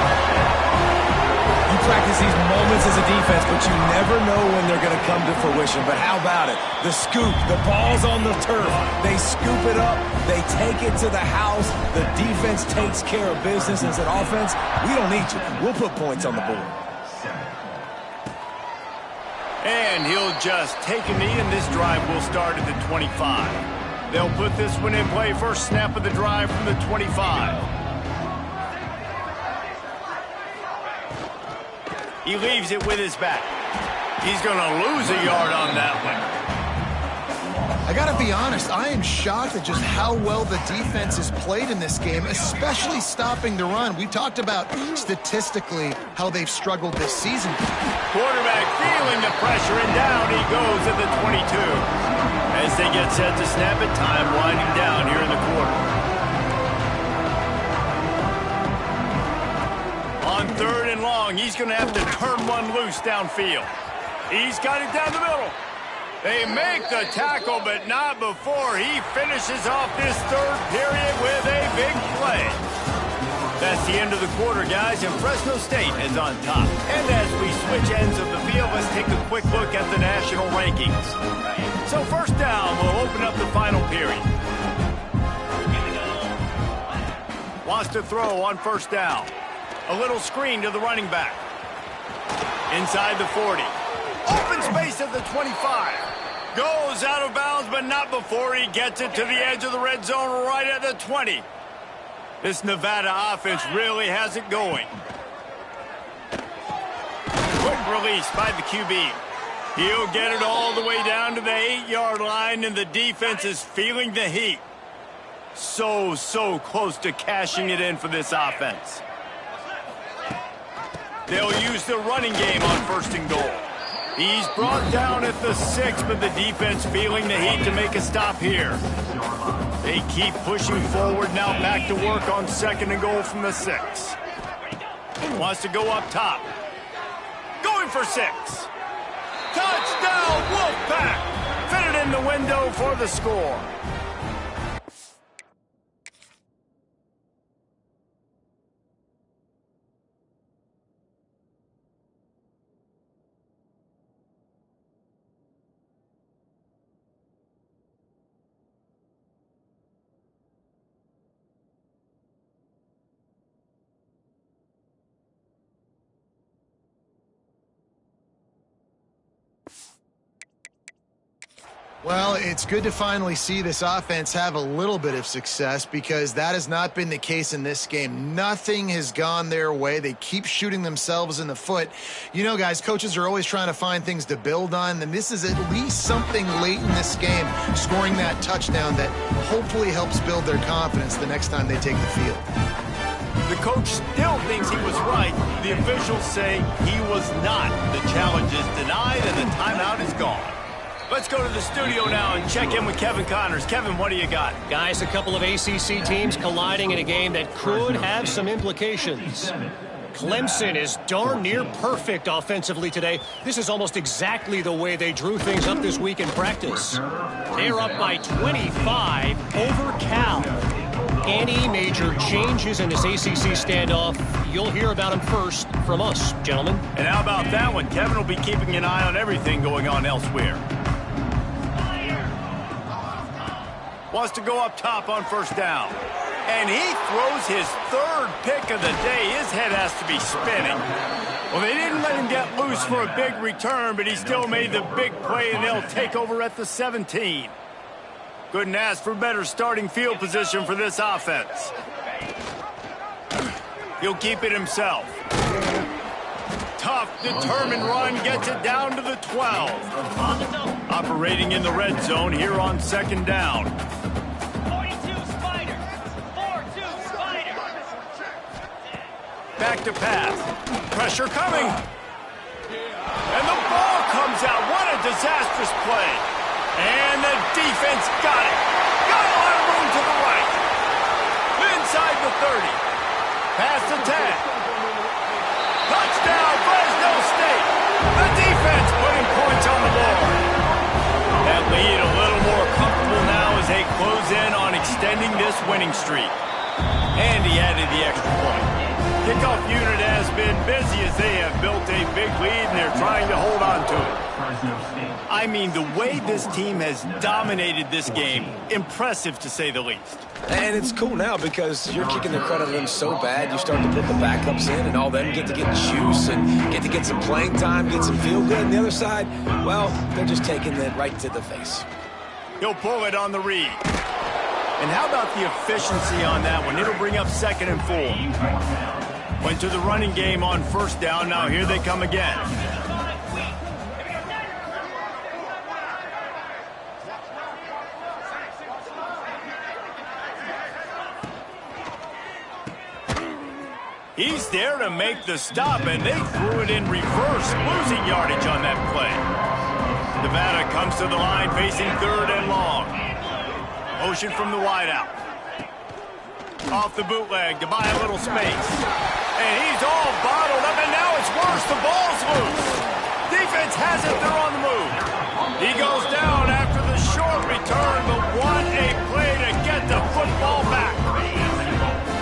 You practice these moments as a defense, but you never know when they're going to come to fruition. But how about it? The scoop, the ball's on the turf. They scoop it up. They take it to the house. The defense takes care of business. As an offense, we don't need you. We'll put points on the board. And he'll just take a knee, and this drive will start at the 25. They'll put this one in play. First snap of the drive from the 25. He leaves it with his back. He's going to lose a yard on that one. I got to be honest, I am shocked at just how well the defense has played in this game, especially stopping the run. We talked about statistically how they've struggled this season. Quarterback feeling the pressure, and down he goes at the 22. As they get set to snap it, time winding down here in the quarter. On 3rd and long, he's going to have to turn one loose downfield. He's got it down the middle. They make the tackle, but not before he finishes off this 3rd period with a big play. That's the end of the quarter, guys, and Fresno State is on top. And as we switch ends of the field, let's take a quick look at the national rankings. So 1st down, we'll open up the final period. Wants to throw on 1st down. A little screen to the running back. Inside the 40. Open space at the 25. Goes out of bounds, but not before he gets it to the edge of the red zone right at the 20. This Nevada offense really has it going. Quick release by the QB. He'll get it all the way down to the 8-yard line, and the defense is feeling the heat. So close to cashing it in for this offense. They'll use the running game on 1st and goal. He's brought down at the 6, but the defense feeling the heat to make a stop here. They keep pushing forward, now back to work on 2nd and goal from the 6. Wants to go up top. Going for 6. Touchdown, Wolfpack! Fitted in the window for the score. Well, it's good to finally see this offense have a little bit of success because that has not been the case in this game. Nothing has gone their way. They keep shooting themselves in the foot. You know, guys, coaches are always trying to find things to build on, and this is at least something late in this game, scoring that touchdown that hopefully helps build their confidence the next time they take the field. The coach still thinks he was right. The officials say he was not. The challenge is denied, and the timeout is gone. Let's go to the studio now and check in with Kevin Connors. Kevin, what do you got? Guys, a couple of ACC teams colliding in a game that could have some implications. Clemson is darn near perfect offensively today. This is almost exactly the way they drew things up this week in practice. They're up by 25 over Cal. Any major changes in this ACC standoff, you'll hear about them first from us, gentlemen. And how about that one? Kevin will be keeping an eye on everything going on elsewhere. Wants to go up top on 1st down. And he throws his 3rd pick of the day. His head has to be spinning. Well, they didn't let him get loose for a big return, but he still made the big play, and they'll take over at the 17. Couldn't ask for better starting field position for this offense. He'll keep it himself. Tough, determined run, gets it down to the 12. Operating in the red zone here on 2nd down. 42 Spider. 4-2 Spider. Back to pass. Pressure coming. And the ball comes out. What a disastrous play. And the defense got it. Got a lot of room to the right. Inside the 30. Pass to 10. Touchdown, Fresno State. The defense putting points on the board. That lead a little more comfortable now as they close in on extending this winning streak. And he added the extra point. Kickoff unit has been busy as they have built a big lead and they're trying to hold on to it. I mean, the way this team has dominated this game, impressive to say the least. And it's cool now because you're kicking the credit of them so bad, you start to put the backups in and all them get to get juice and get to get some playing time, get some feel good. And the other side, well, they're just taking it right to the face. He'll pull it on the read. And how about the efficiency on that one? It'll bring up 2nd and 4. Went to the running game on 1st down. Now here they come again. He's there to make the stop, and they threw it in reverse, losing yardage on that play. Nevada comes to the line facing 3rd and long. Motion from the wideout. Off the bootleg to buy a little space. And he's all bottled up, and now it's worse. The ball's loose. Defense has it. They're on the move. He goes down after the short return, but what a play to get the football back.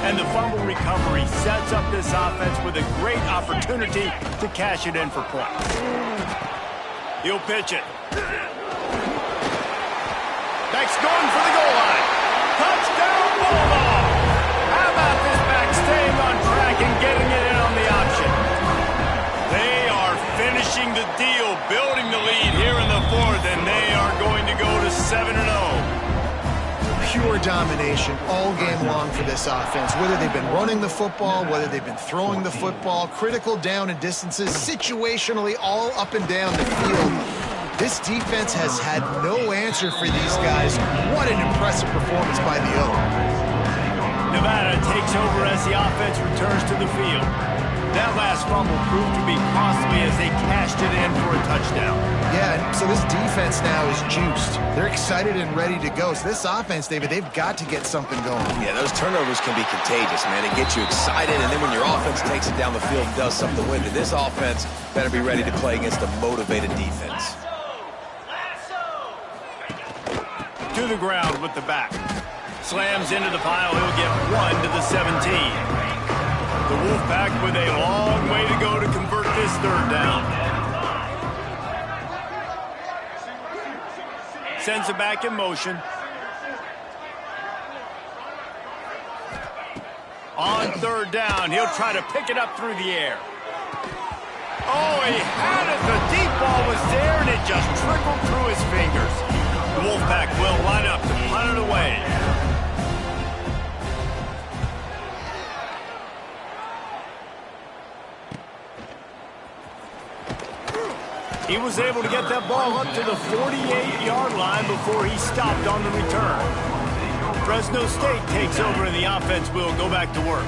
And the fumble recovery sets up this offense with a great opportunity to cash it in for points. He'll pitch it. Next, going for the goal line. Touchdown, Bulldog! How about this back staying on track and getting it in on the option? They are finishing the deal, building the lead here in the 4th, and they are going to go to 7-0. Pure domination all game long for this offense. Whether they've been running the football, whether they've been throwing the football, critical down and distances, situationally all up and down the field. This defense has had no answer for these guys. What an impressive performance by the O. Nevada takes over as the offense returns to the field. That last fumble proved to be costly as they cashed it in for a touchdown. Yeah, so this defense now is juiced. They're excited and ready to go. So this offense, David, they've got to get something going. Yeah, those turnovers can be contagious, man. It gets you excited, and then when your offense takes it down the field and does something with it, this offense better be ready to play against a motivated defense. To the ground with the back. Slams into the pile. He'll get 1 to the 17. The Wolfpack with a long way to go to convert this 3rd down. Sends it back in motion. On 3rd down, he'll try to pick it up through the air. Oh, he had it. The deep ball was there, and it just trickled through his fingers. The Wolfpack will line up to punt it away. He was able to get that ball up to the 48-yard line before he stopped on the return. Fresno State takes over, and the offense will go back to work.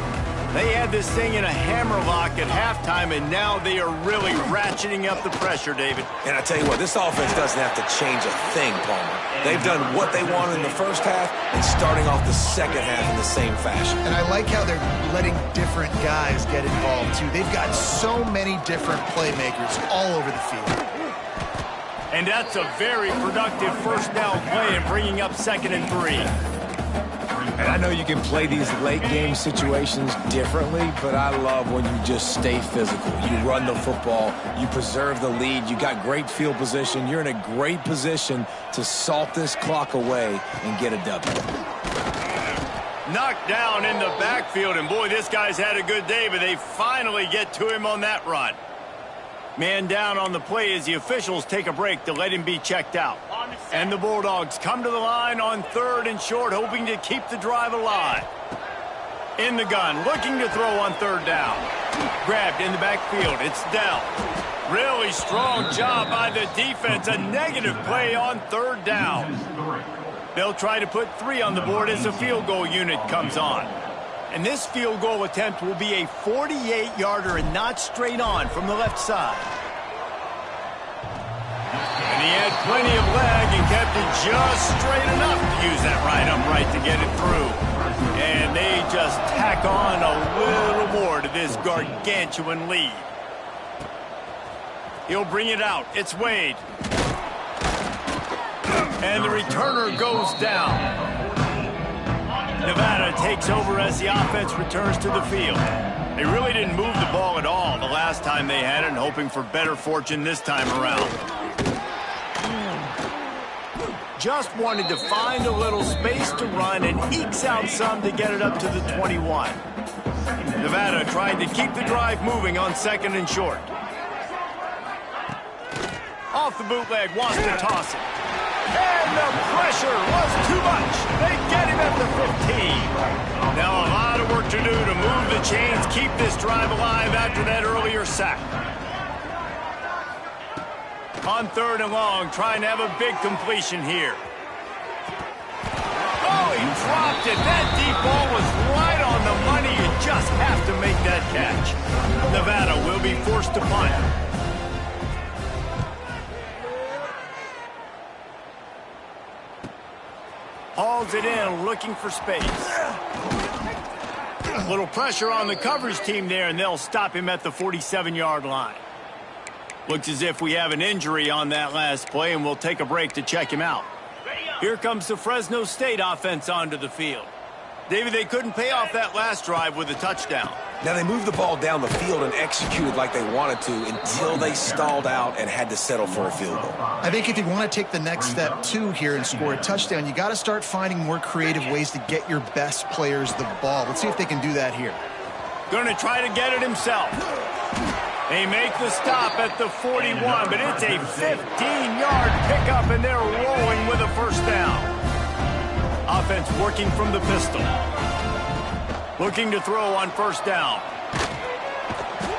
They had this thing in a hammerlock at halftime, and now they are really ratcheting up the pressure, David. And I tell you what, this offense doesn't have to change a thing, Palmer. They've done what they wanted in the first half and starting off the second half in the same fashion. And I like how they're letting different guys get involved, too. They've got so many different playmakers all over the field. And that's a very productive 1st down play and bringing up 2nd and 3. And I know you can play these late-game situations differently, but I love when you just stay physical. You run the football, you preserve the lead, you got great field position. You're in a great position to salt this clock away and get a W. Knocked down in the backfield, and boy, this guy's had a good day, but they finally get to him on that run. Man down on the play as the officials take a break to let him be checked out. And the Bulldogs come to the line on 3rd and short, hoping to keep the drive alive. In the gun, looking to throw on 3rd down. Grabbed in the backfield, it's Dell. Really strong job by the defense, a negative play on 3rd down. They'll try to put 3 on the board as the field goal unit comes on. And this field goal attempt will be a 48-yarder and not straight on from the left side. And he had plenty of leg and kept it just straight enough to use that right upright to get it through. And they just tack on a little more to this gargantuan lead. He'll bring it out. It's Wade. And the returner goes down. Nevada takes over as the offense returns to the field. They really didn't move the ball at all the last time they had it, and hoping for better fortune this time around. Just wanted to find a little space to run and ekes out some to get it up to the 21. Nevada tried to keep the drive moving on 2nd and short. Off the bootleg, wants to toss it. And the pressure was too much. They get him at the 15. Now a lot of work to do to move the chains, keep this drive alive after that earlier sack. On 3rd and long, trying to have a big completion here. Oh, he dropped it. That deep ball was right on the money. You just have to make that catch. Nevada will be forced to punt. Hauls it in, looking for space. A little pressure on the coverage team there, and they'll stop him at the 47-yard line. Looks as if we have an injury on that last play, and we'll take a break to check him out. Here comes the Fresno State offense onto the field. David, they couldn't pay off that last drive with a touchdown. Now, they moved the ball down the field and executed like they wanted to until they stalled out and had to settle for a field goal. I think if you want to take the next step, too, here and score a touchdown, you got to start finding more creative ways to get your best players the ball. Let's see if they can do that here. Going to try to get it himself. They make the stop at the 41, but it's a 15-yard pickup, and they're rolling with a first down. Offense working from the pistol. Looking to throw on first down.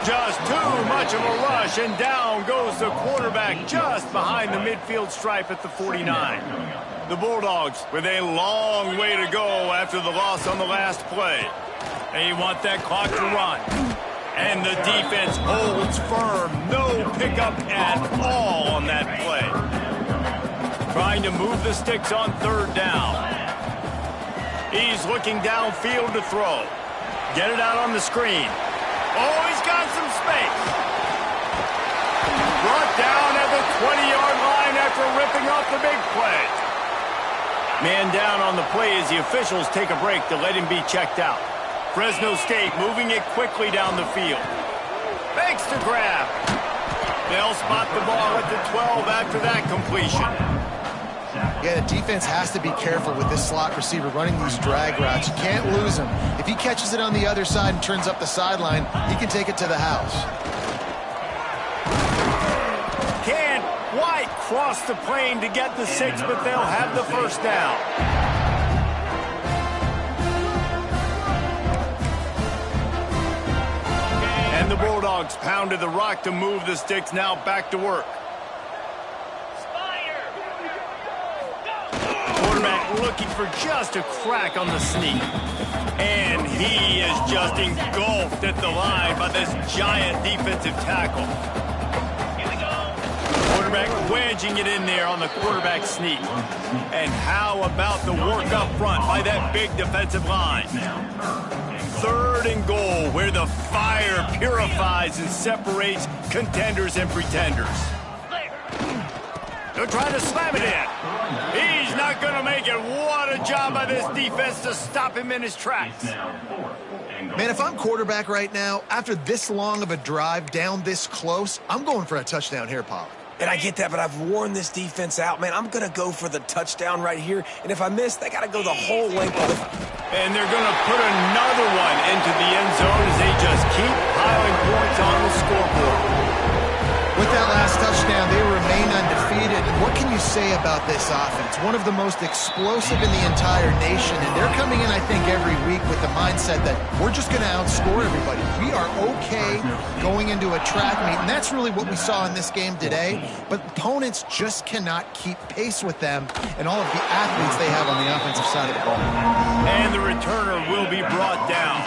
Just too much of a rush, and down goes the quarterback just behind the midfield stripe at the 49. The Bulldogs with a long way to go after the loss on the last play. They want that clock to run. And the defense holds firm. No pickup at all on that play. Trying to move the sticks on third down. He's looking downfield to throw. Get it out on the screen. Oh, he's got some space. Brought down at the 20-yard line after ripping off the big play. Man down on the play as the officials take a break to let him be checked out. Fresno State moving it quickly down the field. Makes the grab. They'll spot the ball at the 12 after that completion. Yeah, the defense has to be careful with this slot receiver running these drag routes. You can't lose him. If he catches it on the other side and turns up the sideline, he can take it to the house. Can't quite cross the plane to get the 6, but they'll have the first down. And the Bulldogs pounded the rock to move the sticks, now back to work. Quarterback looking for just a crack on the sneak. And he is just engulfed at the line by this giant defensive tackle. Here we go. Quarterback wedging it in there on the quarterback sneak. And how about the work up front by that big defensive line? Third and goal, where the fire purifies and separates contenders and pretenders. They'll try to slam it in. He's not going to make it. What a job by this defense to stop him in his tracks. Man, if I'm quarterback right now, after this long of a drive down this close, I'm going for a touchdown here, Pollock. And I get that, but I've worn this defense out, man. I'm going to go for the touchdown right here. And if I miss, they got to go the whole length of the... And they're going to put another one into the end zone as they just keep piling points on the scoreboard. With that last touchdown, they remain undefeated. And what can you say about this offense? One of the most explosive in the entire nation. And they're coming in, I think, every week with the mindset that we're just going to outscore everybody. We are okay going into a track meet. And that's really what we saw in this game today. But opponents just cannot keep pace with them and all of the athletes they have on the offensive side of the ball. And the returner will be brought down.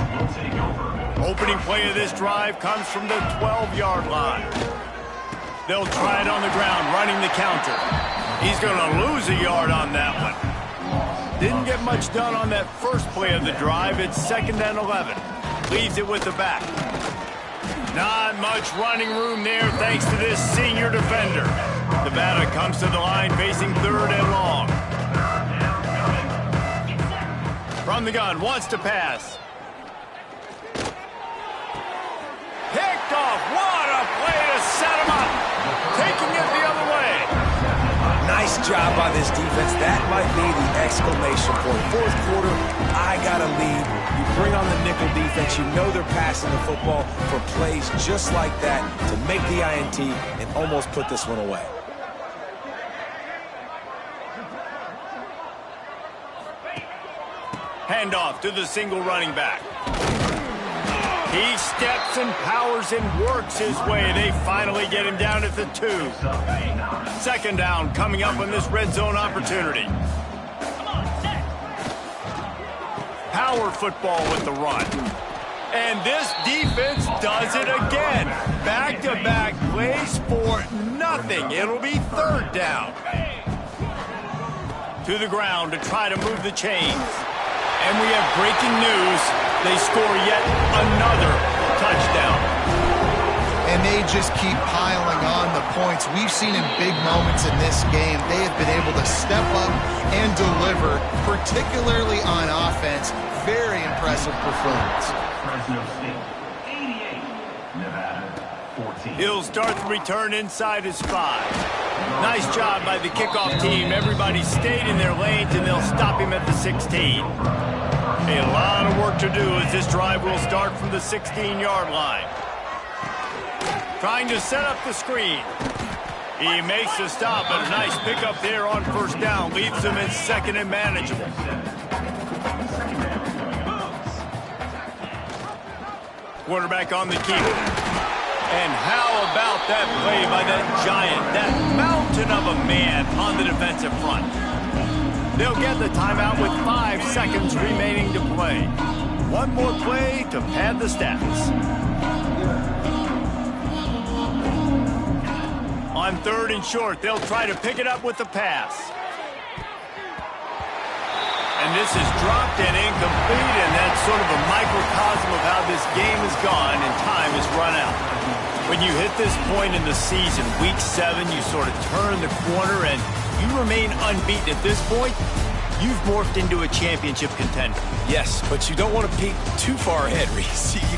Opening play of this drive comes from the 12-yard line. They'll try it on the ground, running the counter. He's going to lose a yard on that one. Didn't get much done on that first play of the drive. It's 2nd and 11. Leaves it with the back. Not much running room there thanks to this senior defender. Nevada comes to the line facing 3rd and long. From the gun, wants to pass. Picked off. What a play to set him up. Taking it the other way. Nice job by this defense. That might be the exclamation point. 4th quarter, I got a lead. You bring on the nickel defense. You know they're passing the football for plays just like that to make the INT and almost put this one away. Handoff to the single running back. He steps and powers and works his way. They finally get him down at the 2. 2nd down coming up on this red zone opportunity. Power football with the run. And this defense does it again. Back-to-back plays for nothing. It'll be third down. To the ground to try to move the chains. And we have breaking news. They score yet another touchdown. And they just keep piling on the points. We've seen in big moments in this game, they have been able to step up and deliver, particularly on offense. Very impressive performance. Fresno State, 88. Nevada, 14. He'll start the return inside his 5. Nice job by the kickoff team. Everybody stayed in their lanes, and they'll stop him at the 16. A lot of work to do as this drive will start from the 16-yard line. Trying to set up the screen. He makes the stop, but a nice pickup there on first down. Leaves him in second and manageable. Quarterback on the keeper. And how about that play by that giant, that mountain of a man on the defensive front? They'll get the timeout with 5 seconds remaining to play. One more play to pad the stats. On third and short, they'll try to pick it up with the pass. And this is dropped and incomplete, and that's sort of a microcosm of how this game has gone and time has run out. When you hit this point in the season, week 7, you sort of turn the corner and you remain unbeaten at this point. You've morphed into a championship contender. Yes, but you don't want to peek too far ahead, Reese. You